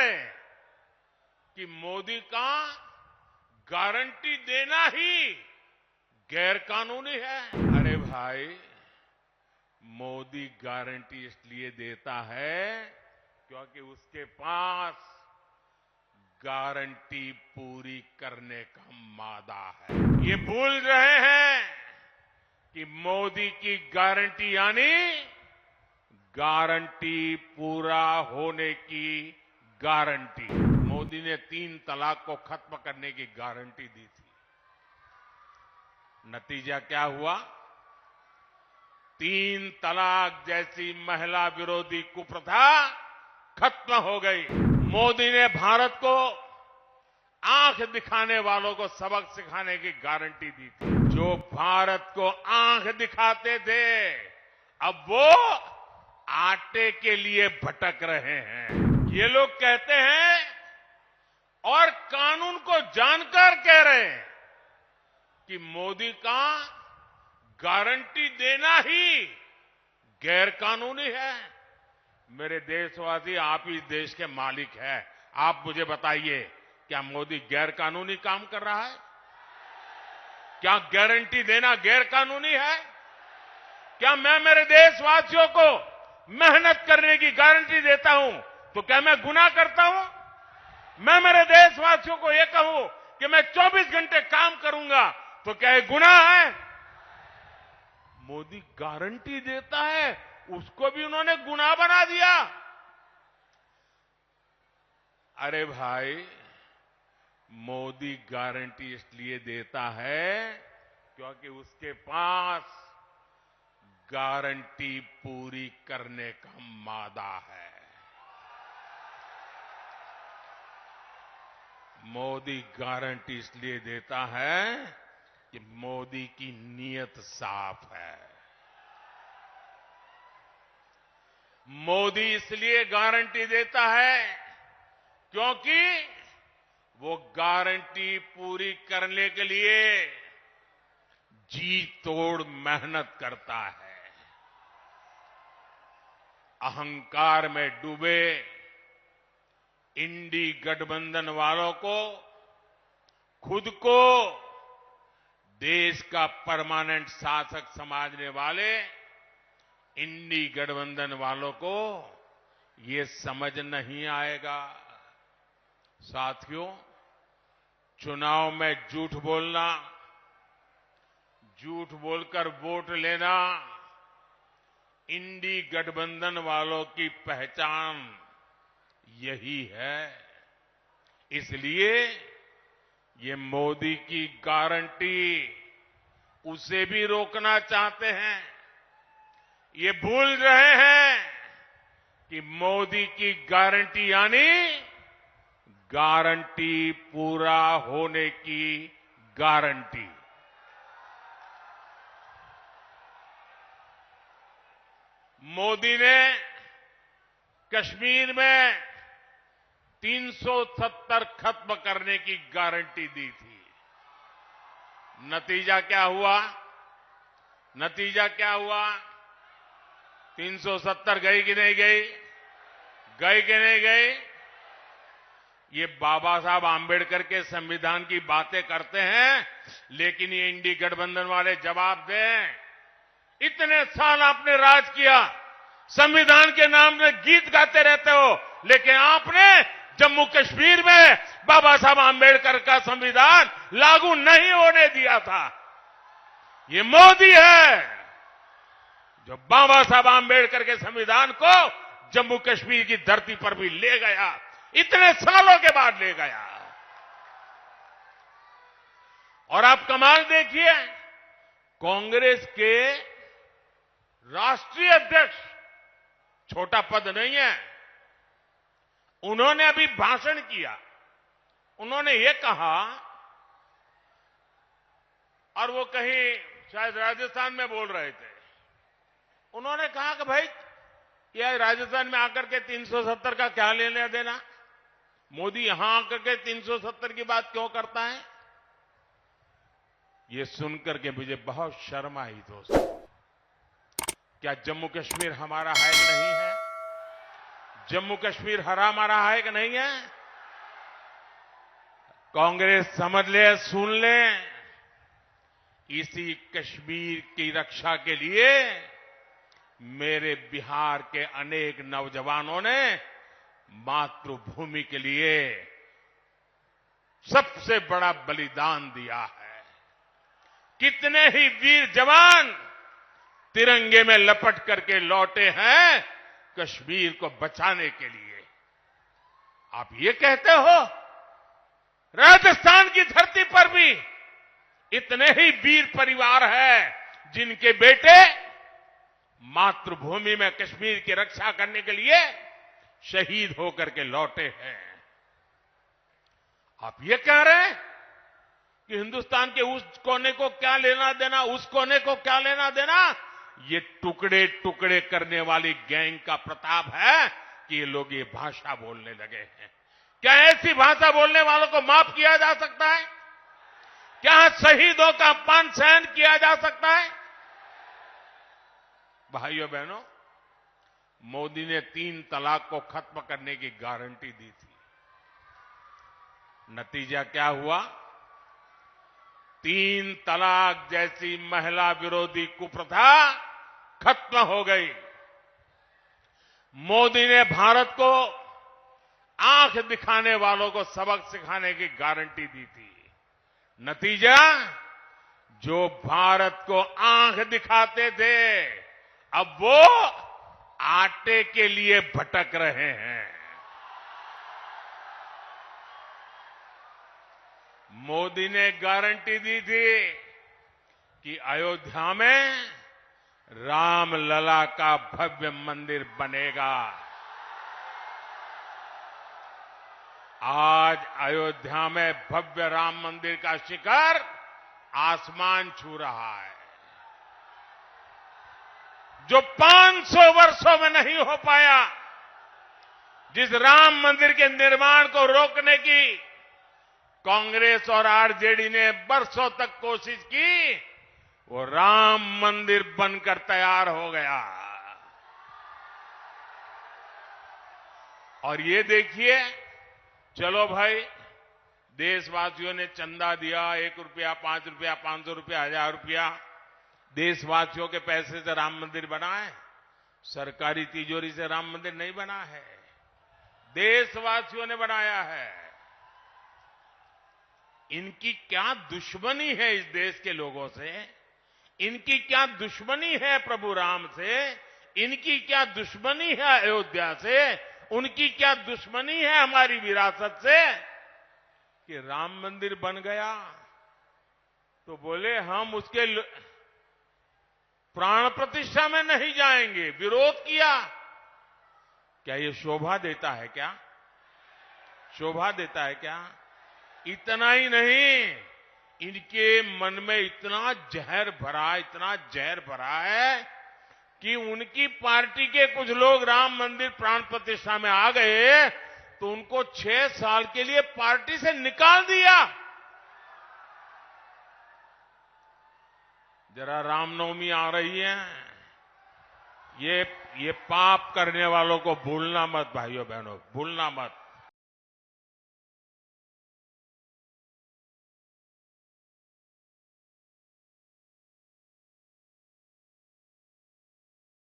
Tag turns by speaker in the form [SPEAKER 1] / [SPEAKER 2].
[SPEAKER 1] रहे हैं कि मोदी का गारंटी देना ही गैर कानूनी है। अरे भाई, मोदी गारंटी इसलिए देता है क्योंकि उसके पास गारंटी पूरी करने का मादा है। ये भूल रहे हैं कि मोदी की गारंटी यानी गारंटी पूरा होने की गारंटी। मोदी ने 3 तलाक को खत्म करने की गारंटी दी थी। नतीजा क्या हुआ? 3 तलाक जैसी महिला विरोधी कुप्रथा खत्म हो गई। मोदी ने भारत को आंख दिखाने वालों को सबक सिखाने की गारंटी दी थी। जो भारत को आंख दिखाते थे, अब वो आटे के लिए भटक रहे हैं। ये लोग कहते हैं और कानून को जानकर कह रहे हैं कि मोदी का गारंटी देना ही गैर कानूनी है। मेरे देशवासी, आप ही देश के मालिक हैं। आप मुझे बताइए, क्या मोदी गैर कानूनी काम कर रहा है? क्या गारंटी देना गैर कानूनी है? क्या मैं मेरे देशवासियों को मेहनत करने की गारंटी देता हूं तो क्या मैं गुनाह करता हूं? मैं मेरे देशवासियों को यह कहूं कि मैं 24 घंटे काम करूंगा तो क्या ये गुनाह है? मोदी गारंटी देता है, उसको भी उन्होंने गुनाह बना दिया। अरे भाई, मोदी गारंटी इसलिए देता है क्योंकि उसके पास गारंटी पूरी करने का मादा है। मोदी गारंटी इसलिए देता है कि मोदी की नीयत साफ है। मोदी इसलिए गारंटी देता है क्योंकि वो गारंटी पूरी करने के लिए जी तोड़ मेहनत करता है। अहंकार में डूबे इंडी गठबंधन वालों को, खुद को देश का परमानेंट शासक समझने वाले इंडी गठबंधन वालों को ये समझ नहीं आएगा। साथियों, चुनाव में झूठ बोलना, झूठ बोलकर वोट लेना इंडी गठबंधन वालों की पहचान यही है। इसलिए ये मोदी की गारंटी उसे भी रोकना चाहते हैं। ये भूल रहे हैं कि मोदी की गारंटी यानी गारंटी पूरा होने की गारंटी। मोदी ने कश्मीर में 370 खत्म करने की गारंटी दी थी। नतीजा क्या हुआ? 370 गई कि नहीं गई? गई कि नहीं गई? ये बाबा साहब आंबेडकर के संविधान की बातें करते हैं, लेकिन ये इंडी गठबंधन वाले जवाब दें। इतने साल आपने राज किया, संविधान के नाम में गीत गाते रहते हो, लेकिन आपने जम्मू कश्मीर में बाबा साहब आंबेडकर का संविधान लागू नहीं होने दिया था। ये मोदी है जो बाबा साहब आंबेडकर के संविधान को जम्मू कश्मीर की धरती पर भी ले गया, इतने सालों के बाद ले गया। और आप कमाल देखिए, कांग्रेस के राष्ट्रीय अध्यक्ष, छोटा पद नहीं है, उन्होंने अभी भाषण किया। उन्होंने ये कहा, और वो कहीं शायद राजस्थान में बोल रहे थे, उन्होंने कहा कि भाई ये राजस्थान में आकर के 370 का क्या लेना देना, मोदी यहां आकर के 370 की बात क्यों करता है। ये सुनकर के मुझे बहुत शर्म आई। दोस्तों, क्या जम्मू कश्मीर हमारा है नहीं है? जम्मू कश्मीर हरा मारा है कि नहीं है? कांग्रेस समझ ले, सुन ले, इसी कश्मीर की रक्षा के लिए मेरे बिहार के अनेक नौजवानों ने मातृभूमि के लिए सबसे बड़ा बलिदान दिया है। कितने ही वीर जवान तिरंगे में लपट करके लौटे हैं कश्मीर को बचाने के लिए। आप ये कहते हो राजस्थान की धरती पर भी इतने ही वीर परिवार हैं जिनके बेटे मातृभूमि में कश्मीर की रक्षा करने के लिए शहीद होकर के लौटे हैं। आप ये कह रहे हैं कि हिंदुस्तान के उस कोने को क्या लेना देना, उस कोने को क्या लेना देना? ये टुकड़े टुकड़े करने वाली गैंग का प्रताप है कि ये लोग ये भाषा बोलने लगे हैं। क्या ऐसी भाषा बोलने वालों को माफ किया जा सकता है? क्या शहीदों का अपमान सहन किया जा सकता है? भाइयों बहनों, मोदी ने 3 तलाक को खत्म करने की गारंटी दी थी। नतीजा क्या हुआ? 3 तलाक जैसी महिला विरोधी कुप्रथा खत्म हो गई। मोदी ने भारत को आंख दिखाने वालों को सबक सिखाने की गारंटी दी थी। नतीजा, जो भारत को आंख दिखाते थे अब वो आटे के लिए भटक रहे हैं। मोदी ने गारंटी दी थी कि अयोध्या में रामलला का भव्य मंदिर बनेगा। आज अयोध्या में भव्य राम मंदिर का शिखर आसमान छू रहा है। जो 500 वर्षों में नहीं हो पाया, जिस राम मंदिर के निर्माण को रोकने की कांग्रेस और आरजेडी ने बरसों तक कोशिश की, वो राम मंदिर बनकर तैयार हो गया। और ये देखिए, चलो भाई, देशवासियों ने चंदा दिया, 1 रुपया, 5 रुपया, 500 रुपया, 1000 रुपया, देशवासियों के पैसे से राम मंदिर बना है। सरकारी तिजोरी से राम मंदिर नहीं बना है, देशवासियों ने बनाया है। इनकी क्या दुश्मनी है इस देश के लोगों से? इनकी क्या दुश्मनी है प्रभु राम से? इनकी क्या दुश्मनी है अयोध्या से? उनकी क्या दुश्मनी है हमारी विरासत से कि राम मंदिर बन गया तो बोले हम उसके प्राण प्रतिष्ठा में नहीं जाएंगे, विरोध किया। क्या ये शोभा देता है क्या? शोभा देता है क्या? इतना ही नहीं, इनके मन में इतना जहर भरा है कि उनकी पार्टी के कुछ लोग राम मंदिर प्राण प्रतिष्ठा में आ गए तो उनको 6 साल के लिए पार्टी से निकाल दिया। जरा रामनवमी आ रही है, ये पाप करने वालों को भूलना मत भाइयों बहनों, भूलना मत।